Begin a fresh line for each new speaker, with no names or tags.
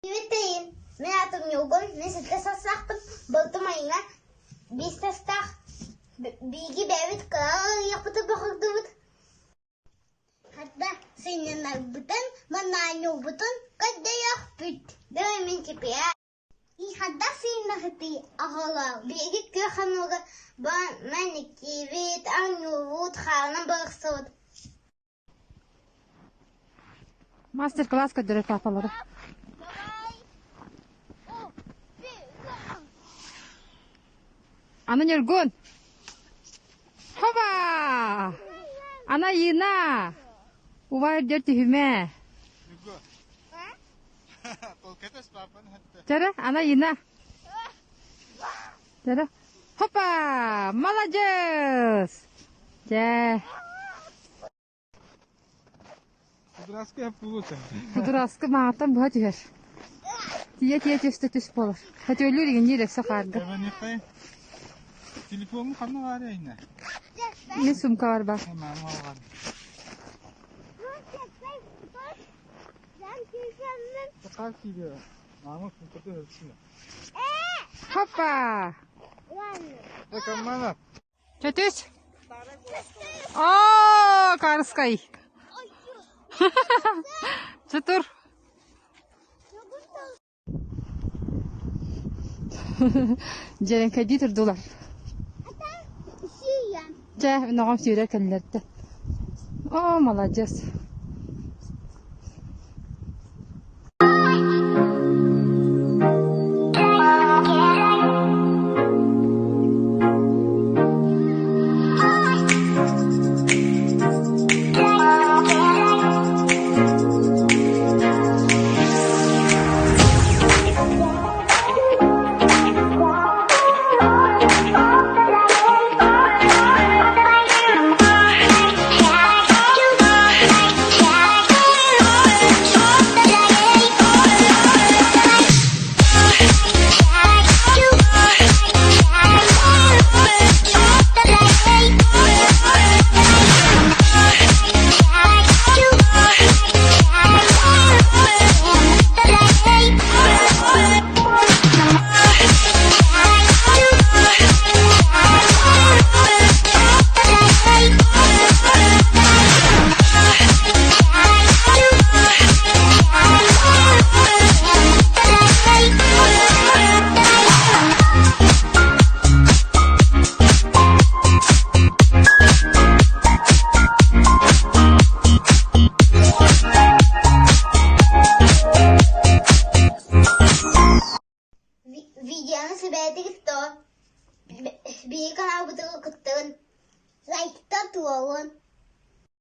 Витаин, меня там не угон, если ты сосахпын, болтымайыңа, бес тастақ, биги бәвит кал, яқпыты бақырдывыт. Хатта сенен арбытын, мананю бутын, кадда яқпыт, давай мен тебе. И хатта сенен хаты ағалау, биги көхтөөх, маннык, вит, аню, хана бақсыд.
Мастер-класс көдөрөт апалары. Ана нергон. Хоба! Ана йына. Увай дерти хүмэ. Жара, ана йына. Жара. Хопа! Молодец! Жа. Кудраска маатан бат йер. Тие төстө төс болор. Хатөлүр деген нерек сахарды.
Телефонum kanı var ya yine.
Ne sumka var bak.
Hemen var. Çıkar gidiyor. Mahmut sumkada hırsını.
Hoppa.
Bakın bana.
Çötüs. Ooo karıskay. Çıtır. Jelen kaditir dolar. Жа, ногам сүйрер кәлләрді. О, молодец.
Videonun sebeti gitti. Bir kanal butuğu kıttın. Like da tuğun.